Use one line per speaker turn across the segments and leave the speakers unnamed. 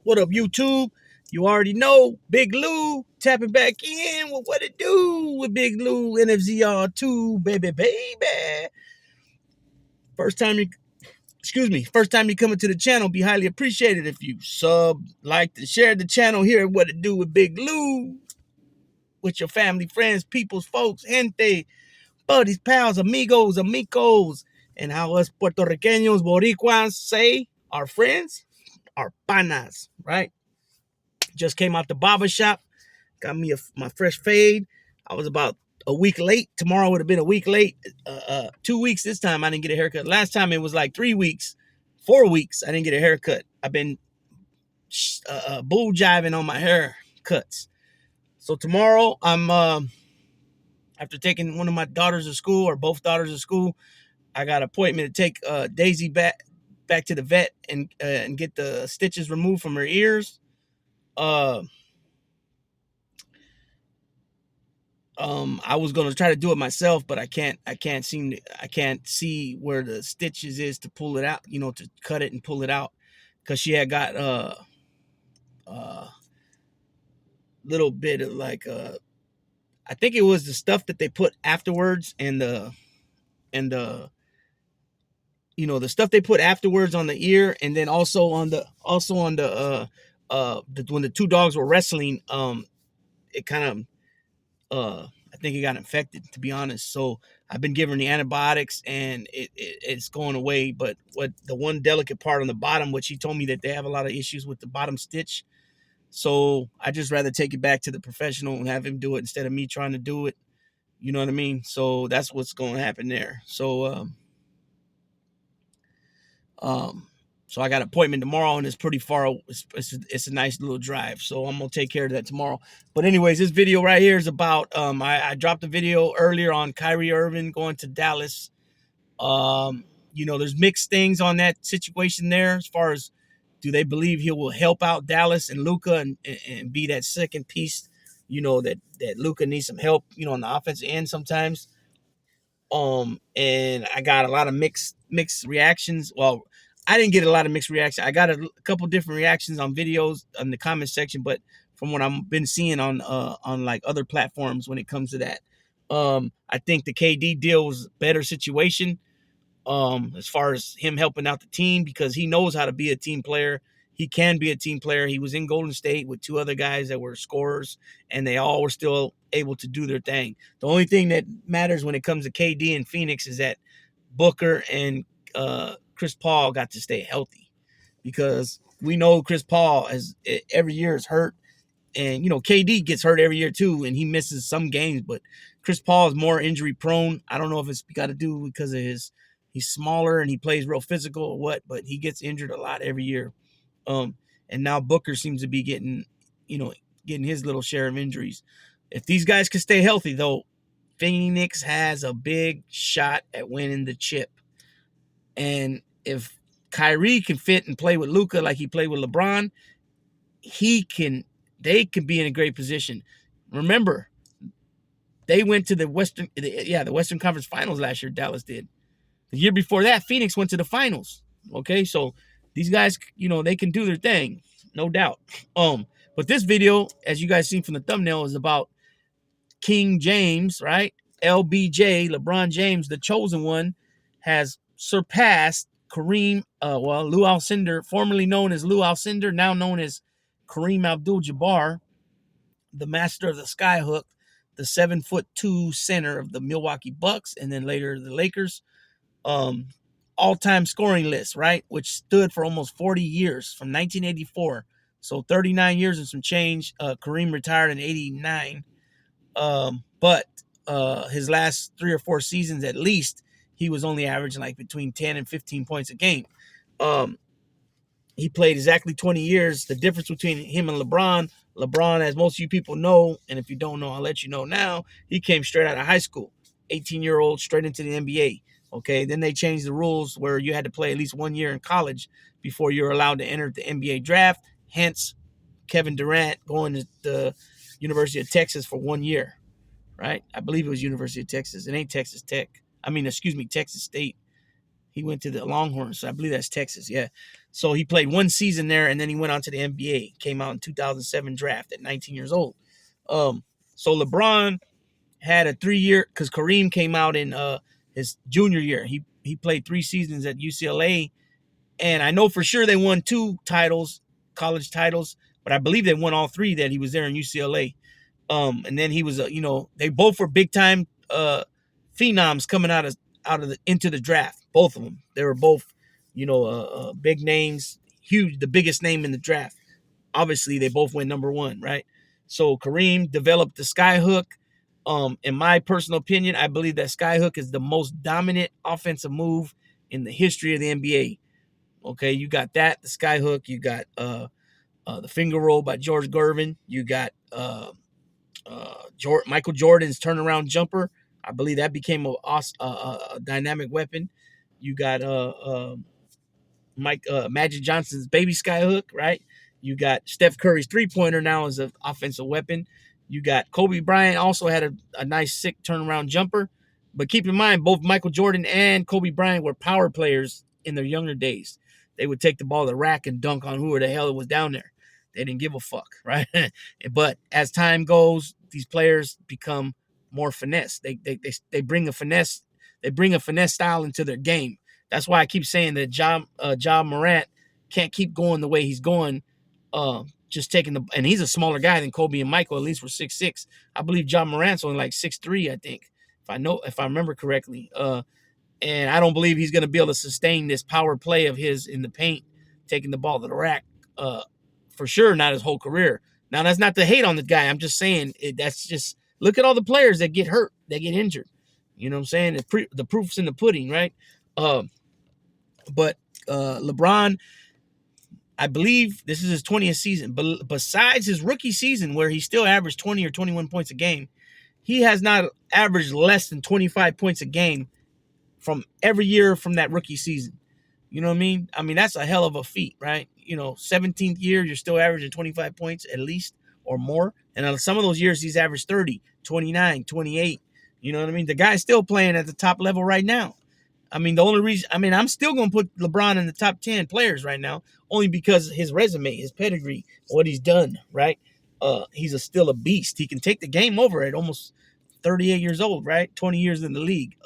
What up, YouTube? You already know Big Lou tapping back in with what it do with Big Lou NFZR2, baby. First time you, first time you come into the channel, be highly appreciated if you sub, like, and share the channel here. What it do with Big Lou with your family, friends, peoples, folks, gente, buddies, pals, amigos, and how us Puerto Ricanos, Boricuas say, our friends, our panas, right? Just came out the barber shop, got me my fresh fade. I was about a week late. Tomorrow would have been a week late. 2 weeks this time. I didn't get a haircut. Last time it was like 3 weeks, 4 weeks. I didn't get a haircut. I've been bull jiving on my haircuts. So tomorrow I'm after taking one of my daughters to school, or both daughters to school, I got an appointment to take Daisy back to the vet and get the stitches removed from her ears. I was gonna try to do it myself, but I can't see where the stitches is to pull it out, to cut it and pull it out, because she had got little bit of like I think it was the stuff that they put afterwards, and the the stuff they put afterwards on the ear, and then also on the when the two dogs were wrestling, it kind of I think it got infected, to be honest. So I've been giving the antibiotics, and it's going away. But what the one delicate part on the bottom, which he told me that they have a lot of issues with the bottom stitch. So I just rather take it back to the professional and have him do it instead of me trying to do it. You know what I mean? So that's what's going to happen there. So so I got an appointment tomorrow, and it's pretty far. It's a nice little drive, so I'm gonna take care of that tomorrow. But anyways, this video right here is about I dropped a video earlier on Kyrie Irving going to Dallas. There's mixed things on that situation there, as far as, do they believe he will help out Dallas and Luka and be that second piece, that Luka needs some help, on the offensive end sometimes. And I got a lot of mixed reactions. Well, I didn't get a lot of mixed reactions. I got a couple different reactions on videos in the comment section, but from what I've been seeing on like other platforms when it comes to that, I think the KD deal was a better situation, as far as him helping out the team, because he knows how to be a team player. He can be a team player. He was in Golden State with two other guys that were scorers, and they all were still able to do their thing. The only thing that matters when it comes to KD and Phoenix is that Booker and Chris Paul got to stay healthy, because we know Chris Paul every year is hurt, and KD gets hurt every year too, and he misses some games. But Chris Paul is more injury prone. I don't know if it's got to do because of he's smaller and he plays real physical or what, but he gets injured a lot every year. And now Booker seems to be getting his little share of injuries. If these guys can stay healthy, though, Phoenix has a big shot at winning the chip. And if Kyrie can fit and play with Luka like he played with LeBron, they can be in a great position. Remember, they went to the Western Conference Finals last year. Dallas did. The year before that, Phoenix went to the finals. Okay, so these guys, they can do their thing, no doubt. But this video, as you guys seen from the thumbnail, is about King James, right? LBJ, LeBron James, the chosen one, has surpassed Lou Alcindor, formerly known as Lou Alcindor, now known as Kareem Abdul-Jabbar, the master of the skyhook, the 7'2" center of the Milwaukee Bucks, and then later the Lakers. All-time scoring list, right? Which stood for almost 40 years, from 1984. So 39 years and some change. Kareem retired in 89. But his last 3 or 4 seasons at least, he was only averaging like between 10 and 15 points a game. He played exactly 20 years. The difference between him and LeBron, as most of you people know, and if you don't know, I'll let you know now, he came straight out of high school. 18-year-old, straight into the NBA. Okay, then they changed the rules where you had to play at least 1 year in college before you're allowed to enter the NBA draft. Hence, Kevin Durant going to the University of Texas for 1 year, right? I believe it was University of Texas. It ain't Texas Tech. Texas State. He went to the Longhorns, so I believe that's Texas, yeah. So he played one season there, and then he went on to the NBA. Came out in 2007 draft at 19 years old. So LeBron had a 3 year, because Kareem came out in his junior year. He played 3 seasons at UCLA, and I know for sure they won 2 titles, college titles, but I believe they won all 3 that he was there in UCLA. And then he was, they both were big time phenoms coming out of the into the draft. Both of them, they were both, big names, huge, the biggest name in the draft. Obviously, they both went number 1, right? So Kareem developed the skyhook. In my personal opinion, I believe that skyhook is the most dominant offensive move in the history of the NBA. Okay, you got that, the skyhook. You got the finger roll by George Gervin. You got Michael Jordan's turnaround jumper. I believe that became a dynamic weapon. You got Magic Johnson's baby skyhook, right? You got Steph Curry's 3-pointer now as an offensive weapon. You got Kobe Bryant also had a nice sick turnaround jumper. But keep in mind, both Michael Jordan and Kobe Bryant were power players in their younger days. They would take the ball to the rack and dunk on whoever the hell it was down there. They didn't give a fuck, right? But as time goes, these players become more finesse. They bring a finesse. They bring a finesse style into their game. That's why I keep saying that Ja Morant can't keep going the way he's going. Just taking and he's a smaller guy than Kobe and Michael. At least we're 6'6". I believe Ja Morant's only like 6'3", I think, if I remember correctly. And I don't believe he's going to be able to sustain this power play of his in the paint, taking the ball to the rack. For sure, not his whole career. Now, that's not to hate on the guy. I'm just saying that's just, look at all the players that get hurt, that get injured. You know what I'm saying? The proof's in the pudding, right? But LeBron, I believe this is his 20th season. But besides his rookie season, where he still averaged 20 or 21 points a game, he has not averaged less than 25 points a game from every year from that rookie season. You know what I mean? I mean, that's a hell of a feat, right? 17th year, you're still averaging 25 points at least or more. And on some of those years, he's averaged 30, 29, 28. You know what I mean? The guy's still playing at the top level right now. I mean, the only reason, I'm still going to put LeBron in the top 10 players right now, only because his resume, his pedigree, what he's done, right? He's still a beast. He can take the game over at almost 38 years old, right? 20 years in the league.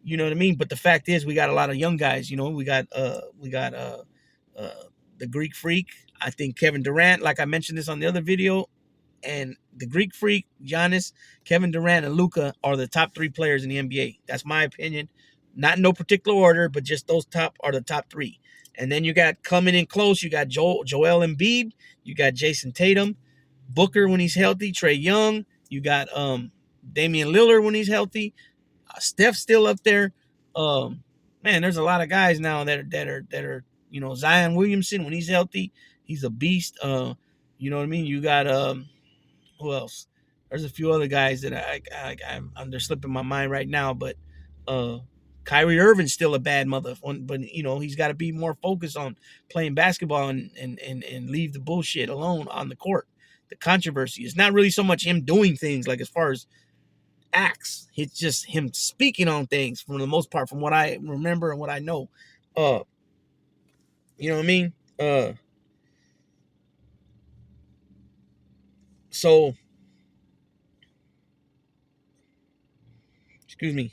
You know what I mean? But the fact is, we got a lot of young guys. We got the Greek Freak. I think Kevin Durant, like I mentioned this on the other video, and the Greek Freak, Giannis, Kevin Durant, and Luka are the top 3 players in the NBA. That's my opinion. Not in no particular order, but just those top are the top 3. And then you got coming in close, you got Joel Embiid, you got Jason Tatum, Booker when he's healthy, Trae Young, you got Damian Lillard when he's healthy, Steph's still up there. Man, there's a lot of guys now that are Zion Williamson when he's healthy, he's a beast. You know what I mean? You got who else? There's a few other guys that I'm they're slipping my mind right now, but Kyrie Irving's still a bad motherfucker, but he's got to be more focused on playing basketball and leave the bullshit alone on the court. The controversy is not really so much him doing things, like as far as acts. It's just him speaking on things for the most part, from what I remember and what I know. You know what I mean? So, excuse me.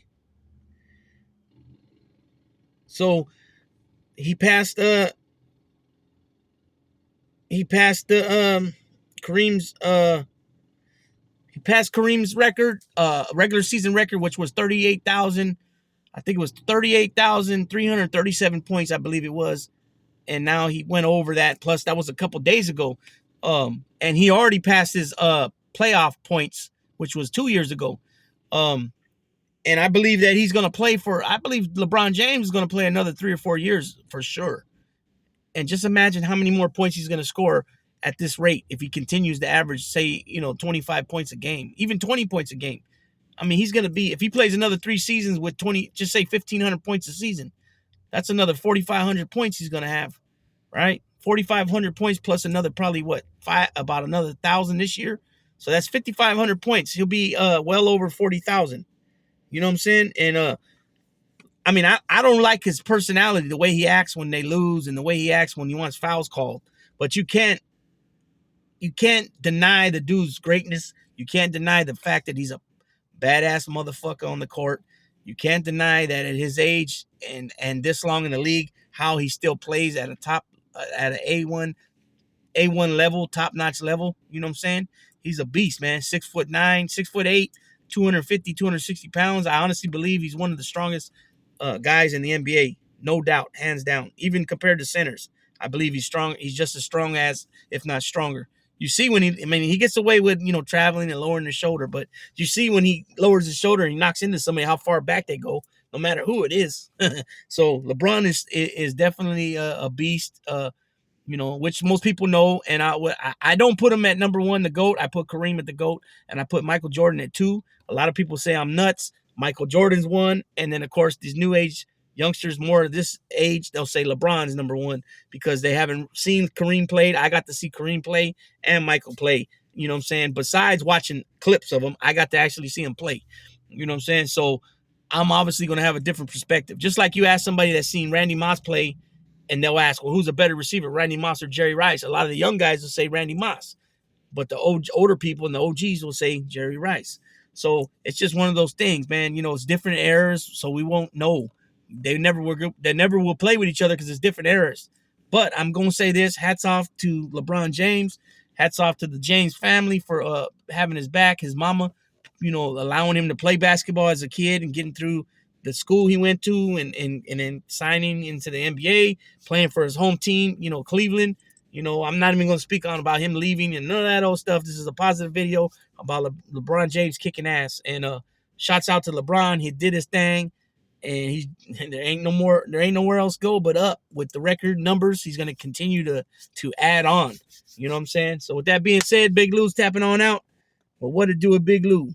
So he passed Kareem's record, regular season record, which was 38,000. I think it was 38,337 points, I believe it was. And now he went over that. Plus, that was a couple days ago. And he already passed his playoff points, which was 2 years ago. And I believe that he's going to play I believe LeBron James is going to play another 3 or 4 years for sure. And just imagine how many more points he's going to score at this rate if he continues to average, say, 25 points a game, even 20 points a game. I mean, he's going to be, if he plays another 3 seasons with 20, just say 1,500 points a season, that's another 4,500 points he's going to have, right? 4,500 points plus another probably about another 1,000 this year. So that's 5,500 points. He'll be well over 40,000. You know what I'm saying? And I mean, I don't like his personality, the way he acts when they lose and the way he acts when he wants fouls called. But you can't deny the dude's greatness. You can't deny the fact that he's a badass motherfucker on the court. You can't deny that at his age and this long in the league, how he still plays at a top at an A1 level, top notch level. You know what I'm saying? He's a beast, man. 6'9", 6'8", 250, 260 pounds. I honestly believe he's one of the strongest guys in the NBA, no doubt, hands down. Even compared to centers, I believe he's strong. He's just as strong as, if not stronger. You see when he gets away with traveling and lowering his shoulder, but you see when he lowers his shoulder and he knocks into somebody, how far back they go, no matter who it is. So LeBron is definitely a beast. Which most people know. And I don't put him at number one, the GOAT. I put Kareem at the GOAT, and I put Michael Jordan at two. A lot of people say I'm nuts. Michael Jordan's one, and then of course these new age youngsters, more of this age, they'll say LeBron's number one because they haven't seen Kareem play. I got to see Kareem play and Michael play. You know what I'm saying? Besides watching clips of him, I got to actually see him play. You know what I'm saying? So I'm obviously going to have a different perspective. Just like you ask somebody that's seen Randy Moss play, and they'll ask, well, who's a better receiver, Randy Moss or Jerry Rice? A lot of the young guys will say Randy Moss, but the older people and the OGs will say Jerry Rice. So it's just one of those things, man. It's different eras, so we won't know. They never will play with each other because it's different eras. But I'm gonna say this: hats off to LeBron James. Hats off to the James family for having his back. His mama, allowing him to play basketball as a kid and getting through the school he went to, and then signing into the NBA, playing for his home team, Cleveland. I'm not even going to speak on about him leaving and none of that old stuff. This is a positive video about LeBron James kicking ass. And shouts out to LeBron. He did his thing, and there ain't nowhere else go but up with the record numbers. He's going to continue to add on. You know what I'm saying? So with that being said, Big Lou's tapping on out. But what to do with Big Lou?